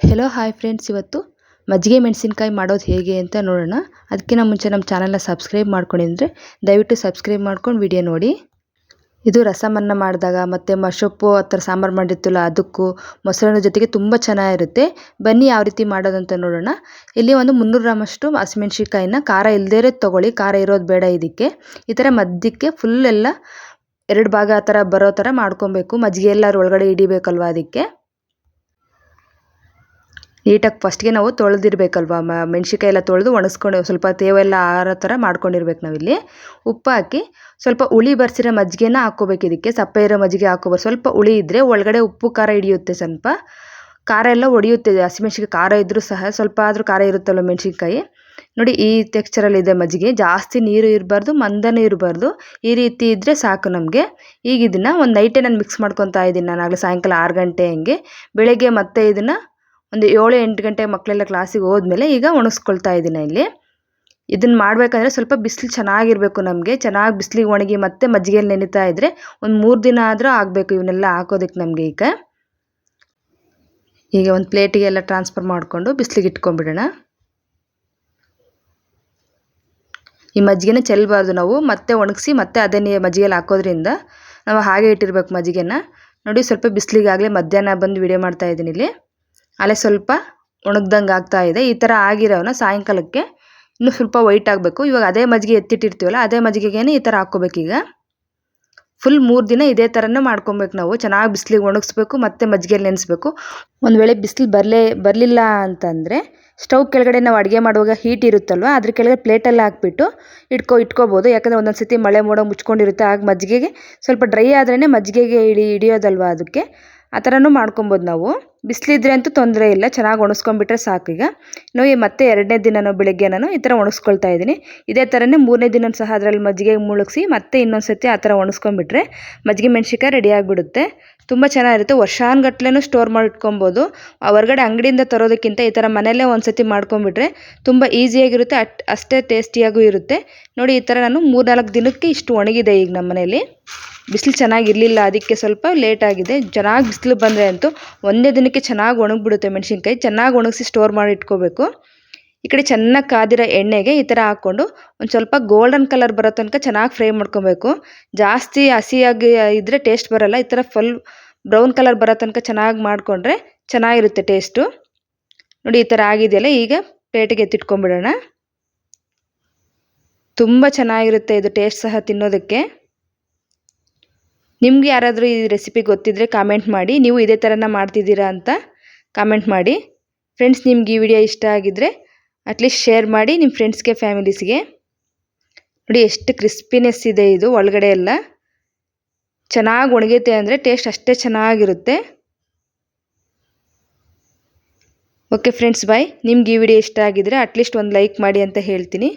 Hello hi friends, ಇವತ್ತು ಮಜ್ಜಿಗೆ ಮೆಣಸಿನಕಾಯಿ ಮಾಡೋದು ಹೇಗೆ ಅಂತ ನೋಡೋಣ. ಅದಕ್ಕಿಂತ ಮುಂಚೆ ನಮ್ಮ ಚಾನಲ್ನ ಸಬ್ಸ್ಕ್ರೈಬ್ ಮಾಡ್ಕೊಂಡಿದ್ರೆ ದಯವಿಟ್ಟು ಸಬ್ಸ್ಕ್ರೈಬ್ ಮಾಡ್ಕೊಂಡು ವಿಡಿಯೋ ನೋಡಿ. ಇದು ರಸಮನ್ನ ಮಾಡಿದಾಗ ಮತ್ತು ಮಶೊಪ್ಪು ಆ ಥರ ಸಾಂಬಾರು ಮಾಡಿರ್ತಿಲ್ಲ ಅದಕ್ಕೂ ಮೊಸರನ್ನ ಜೊತೆಗೆ ತುಂಬ ಚೆನ್ನಾಗಿರುತ್ತೆ. ಬನ್ನಿ ಯಾವ ರೀತಿ ಮಾಡೋದಂತ ನೋಡೋಣ. ಇಲ್ಲಿ ಒಂದು 300 ಗ್ರಾಮಷ್ಟು ಹಸಿಮೆಣ್ಸಿನ್ಕಾಯಿನ ಖಾರ ಇಲ್ಲದೇ ಇರೋದು ತೊಗೊಳ್ಳಿ, ಖಾರ ಇರೋದು ಬೇಡ. ಇದಕ್ಕೆ ಈ ಥರ ಮಧ್ಯಕ್ಕೆ ಫುಲ್ ಎಲ್ಲ 2 ಭಾಗ ಆ ಥರ ಬರೋ ಥರ ಮಾಡ್ಕೊಬೇಕು. ಮಜ್ಜಿಗೆ ಎಲ್ಲ ಒಳಗಡೆ ಹಿಡಿಬೇಕಲ್ವ, ಅದಕ್ಕೆ ನೀಟಾಗಿ ಫಸ್ಟ್ಗೆ ನಾವು ತೊಳೆದಿರ್ಬೇಕಲ್ವ. ಮೆಣಸಿನ್ಕಾಯಿ ಎಲ್ಲ ತೊಳೆದು ಒಣಗಿಸ್ಕೊಂಡು ಸ್ವಲ್ಪ ತೇವೆಲ್ಲ ಆರೋ ಥರ ಮಾಡ್ಕೊಂಡಿರ್ಬೇಕು. ನಾವಿಲ್ಲಿ ಉಪ್ಪು ಹಾಕಿ ಸ್ವಲ್ಪ ಹುಳಿ ಬರ್ಸಿರೋ ಮಜ್ಜಿಗೆನ ಹಾಕ್ಕೋಬೇಕು. ಇದಕ್ಕೆ ಸಪ್ಪೆ ಇರೋ ಮಜ್ಜಿಗೆ ಹಾಕ್ಕೋಬಾರ್ದು. ಸ್ವಲ್ಪ ಹುಳಿ ಇದ್ದರೆ ಒಳಗಡೆ ಉಪ್ಪು ಖಾರ ಹಿಡಿಯುತ್ತೆ. ಸ್ವಲ್ಪ ಖಾರ ಎಲ್ಲ ಹೊಡಿಯುತ್ತೆ. ಹಸಿಮೆಣ್ಸಿನ್ಕಾಯಿ ಖಾರ ಇದ್ದರೂ ಸಹ ಸ್ವಲ್ಪ ಆದರೂ ಖಾರ ಇರುತ್ತಲ್ವ ಮೆಣಸಿನ್ಕಾಯಿ. ನೋಡಿ ಈ ಟೆಕ್ಸ್ಚರಲ್ಲಿ ಇದೆ ಮಜ್ಜಿಗೆ. ಜಾಸ್ತಿ ನೀರು ಇರಬಾರ್ದು, ಮಂದನೂ ಇರಬಾರ್ದು. ಈ ರೀತಿ ಇದ್ದರೆ ಸಾಕು ನಮಗೆ. ಈಗ ಇದನ್ನು ಒಂದು ನೈಟೇ ನಾನು ಮಿಕ್ಸ್ ಮಾಡ್ಕೊತಾ ಇದ್ದೀನಿ. ನಾನು ಆಗಲೇ ಸಾಯಂಕಾಲ 6 ಗಂಟೆ ಹಂಗೆ. ಬೆಳಗ್ಗೆ ಮತ್ತೆ ಇದನ್ನು ಒಂದು 7-8 ಗಂಟೆ ಮಕ್ಕಳೆಲ್ಲ ಕ್ಲಾಸಿಗೆ ಹೋದ್ಮೇಲೆ ಈಗ ಒಣಗಿಸ್ಕೊಳ್ತಾ ಇದ್ದೀನಿ. ಇಲ್ಲಿ ಇದನ್ನು ಮಾಡಬೇಕಂದ್ರೆ ಸ್ವಲ್ಪ ಬಿಸಿಲು ಚೆನ್ನಾಗಿರಬೇಕು ನಮಗೆ. ಚೆನ್ನಾಗಿ ಬಿಸಿಲಿಗೆ ಒಣಗಿ ಮತ್ತೆ ಮಜ್ಜಿಗೆಯಲ್ಲಿ ನೆನೀತಾ ಇದ್ದರೆ ಒಂದು 3 ದಿನ ಆದರೂ ಆಗಬೇಕು ಇವನ್ನೆಲ್ಲ ಹಾಕೋದಕ್ಕೆ ನಮಗೆ. ಈಗ ಒಂದು ಪ್ಲೇಟಿಗೆ ಎಲ್ಲ ಟ್ರಾನ್ಸ್ಫರ್ ಮಾಡಿಕೊಂಡು ಬಿಸಿಲಿಗೆ ಇಟ್ಕೊಂಡ್ಬಿಡೋಣ. ಈ ಮಜ್ಜಿಗೆನ ಚೆಲ್ಲಬಾರ್ದು ನಾವು. ಮತ್ತೆ ಒಣಗಿಸಿ ಮತ್ತೆ ಅದೇ ಮಜ್ಜಿಗೆಯಲ್ಲಿ ಹಾಕೋದ್ರಿಂದ ನಾವು ಹಾಗೆ ಇಟ್ಟಿರ್ಬೇಕು ಮಜ್ಜಿಗೆನ. ನೋಡಿ ಸ್ವಲ್ಪ ಬಿಸಿಲಿಗೆ ಆಗಲೇ ಮಧ್ಯಾಹ್ನ ಬಂದು ವಿಡಿಯೋ ಮಾಡ್ತಾ ಇದ್ದೀನಿ. ಇಲ್ಲಿ ಅಲ್ಲೇ ಸ್ವಲ್ಪ ಒಣಗ್ದಂಗೆ ಆಗ್ತಾ ಇದೆ. ಈ ಥರ ಆಗಿರೋನ ಸಾಯಂಕಾಲಕ್ಕೆ ಇನ್ನೂ ಸ್ವಲ್ಪ ವೈಟ್ ಆಗಬೇಕು. ಇವಾಗ ಅದೇ ಮಜ್ಜಿಗೆ ಎತ್ತಿಟ್ಟಿರ್ತೀವಲ್ಲ, ಅದೇ ಮಜ್ಜಿಗೆಗೇನೆ ಈ ಥರ ಹಾಕ್ಕೋಬೇಕು. ಈಗ ಫುಲ್ 3 ದಿನ ಇದೇ ಥರನೇ ಮಾಡ್ಕೊಬೇಕು ನಾವು. ಚೆನ್ನಾಗಿ ಬಿಸಿಲಿಗೆ ಒಣಗಿಸ್ಬೇಕು ಮತ್ತು ಮಜ್ಜಿಗೆಯಲ್ಲಿ ನೆನೆಸ್ಬೇಕು. ಒಂದು ವೇಳೆ ಬಿಸಿಲು ಬರಲಿಲ್ಲ ಅಂತಂದರೆ ಸ್ಟವ್ ಕೆಳಗಡೆ ನಾವು ಅಡುಗೆ ಮಾಡುವಾಗ ಹೀಟ್ ಇರುತ್ತಲ್ವ, ಅದ್ರ ಕೆಳಗಡೆ ಪ್ಲೇಟಲ್ಲಿ ಹಾಕ್ಬಿಟ್ಟು ಇಟ್ಕೋಬೋದು. ಯಾಕಂದರೆ ಒಂದೊಂದು ಸತಿ ಮಳೆ ಮೋಡ ಮುಚ್ಕೊಂಡಿರುತ್ತೆ. ಆಗ ಮಜ್ಜಿಗೆಗೆ ಸ್ವಲ್ಪ ಡ್ರೈ ಆದ್ರೇ ಮಜ್ಜಿಗೆಗೆ ಹಿಡಿಯೋದಲ್ವ, ಅದಕ್ಕೆ ಆ ಥರನೂ ಮಾಡ್ಕೊಬೋದು ನಾವು. ಬಿಸಿಲಿದ್ರೆ ಅಂತೂ ತೊಂದರೆ ಇಲ್ಲ, ಚೆನ್ನಾಗಿ ಒಣಗಿಸ್ಕೊಂಡ್ಬಿಟ್ರೆ ಸಾಕು. ಈಗ ನಾವು ಮತ್ತೆ 2ನೇ ದಿನ ಬೆಳಗ್ಗೆ ನಾನು ಈ ಥರ ಒಣಗಿಸ್ಕೊಳ್ತಾ ಇದ್ದೀನಿ. ಇದೇ ಥರನೇ 3ನೇ ದಿನ ಸಹ ಅದರಲ್ಲಿ ಮಜ್ಜಿಗೆ ಮುಳುಗಿಸಿ ಮತ್ತೆ ಇನ್ನೊಂದು ಸತಿ ಆ ಥರ ಒಣಗಿಸ್ಕೊಂಡ್ಬಿಟ್ರೆ ಮಜ್ಜಿಗೆ ಮೆಣಸಿನ್ಕಾಯಿ ರೆಡಿ ಆಗಿಬಿಡುತ್ತೆ. ತುಂಬ ಚೆನ್ನಾಗಿರುತ್ತೆ. ವರ್ಷಾನುಗಟ್ಲೆನೂ ಸ್ಟೋರ್ ಮಾಡಿ ಇಟ್ಕೊಬೋದು. ಹೊರಗಡೆ ಅಂಗಡಿಯಿಂದ ತರೋದಕ್ಕಿಂತ ಈ ಥರ ಮನೆಯಲ್ಲೇ ಒಂದು ಸತಿ ಮಾಡ್ಕೊಂಡ್ಬಿಟ್ರೆ ತುಂಬ ಈಸಿಯಾಗಿರುತ್ತೆ, ಅಷ್ಟೇ ಟೇಸ್ಟಿಯಾಗೂ ಇರುತ್ತೆ. ನೋಡಿ ಈ ಥರ ನಾನು 3-4 ದಿನಕ್ಕೆ ಇಷ್ಟು ಒಣಗಿದೆ. ಈಗ ನಮ್ಮ ಮನೇಲಿ ಬಿಸಿಲು ಚೆನ್ನಾಗಿರಲಿಲ್ಲ, ಅದಕ್ಕೆ ಸ್ವಲ್ಪ ಲೇಟ್ ಆಗಿದೆ. ಚೆನ್ನಾಗಿ ಬಿಸಿಲು ಬಂದರೆ ಅಂತೂ ಒಂದೇ ದಿನಕ್ಕೆ ಚೆನ್ನಾಗಿ ಒಣಗಿಬಿಡುತ್ತೆ ಮೆಣಸಿನ್ಕಾಯಿ. ಚೆನ್ನಾಗಿ ಒಣಗಿಸಿ ಸ್ಟೋರ್ ಮಾಡಿ ಇಟ್ಕೋಬೇಕು. ಈ ಕಡೆ ಚೆನ್ನಾಗಿ ಕಾದಿರೋ ಎಣ್ಣೆಗೆ ಈ ಥರ ಹಾಕ್ಕೊಂಡು ಒಂದು ಸ್ವಲ್ಪ ಗೋಲ್ಡನ್ ಕಲರ್ ಬರೋ ತನಕ ಚೆನ್ನಾಗಿ ಫ್ರೈ ಮಾಡ್ಕೊಬೇಕು. ಜಾಸ್ತಿ ಹಸಿಯಾಗಿ ಇದ್ದರೆ ಟೇಸ್ಟ್ ಬರೋಲ್ಲ. ಈ ಥರ ಫುಲ್ ಬ್ರೌನ್ ಕಲರ್ ಬರೋ ತನಕ ಚೆನ್ನಾಗಿ ಮಾಡಿಕೊಂಡ್ರೆ ಚೆನ್ನಾಗಿರುತ್ತೆ ಟೇಸ್ಟು. ನೋಡಿ ಈ ಥರ ಆಗಿದೆಯಲ್ಲ, ಈಗ ಪ್ಲೇಟಿಗೆ ಎತ್ತಿಟ್ಕೊಂಡ್ಬಿಡೋಣ. ತುಂಬ ಚೆನ್ನಾಗಿರುತ್ತೆ ಇದು ಟೇಸ್ಟ್ ಸಹ ತಿನ್ನೋದಕ್ಕೆ. ನಿಮಗೆ ಯಾರಾದರೂ ಈ ರೆಸಿಪಿ ಗೊತ್ತಿದ್ದರೆ ಕಾಮೆಂಟ್ ಮಾಡಿ. ನೀವು ಇದೇ ಥರನ ಮಾಡ್ತಿದ್ದೀರಾ ಅಂತ ಕಾಮೆಂಟ್ ಮಾಡಿ. ಫ್ರೆಂಡ್ಸ್, ನಿಮ್ಗೆ ಈ ವಿಡಿಯೋ ಇಷ್ಟ ಆಗಿದ್ದರೆ ಅಟ್ಲೀಸ್ಟ್ ಶೇರ್ ಮಾಡಿ ನಿಮ್ಮ ಫ್ರೆಂಡ್ಸ್ಗೆ, ಫ್ಯಾಮಿಲೀಸ್ಗೆ. ನೋಡಿ ಎಷ್ಟು ಕ್ರಿಸ್ಪಿನೆಸ್ ಇದೆ ಇದು. ಒಳಗಡೆ ಎಲ್ಲ ಚೆನ್ನಾಗಿ ಒಣಗೈತೆ ಅಂದರೆ ಟೇಸ್ಟ್ ಅಷ್ಟೇ ಚೆನ್ನಾಗಿರುತ್ತೆ. ಓಕೆ ಫ್ರೆಂಡ್ಸ್, ಬಾಯ್. ನಿಮ್ಗೆ ಈ ವಿಡಿಯೋ ಇಷ್ಟ ಆಗಿದ್ದರೆ ಅಟ್ಲೀಸ್ಟ್ ಒಂದು ಲೈಕ್ ಮಾಡಿ ಅಂತ ಹೇಳ್ತೀನಿ.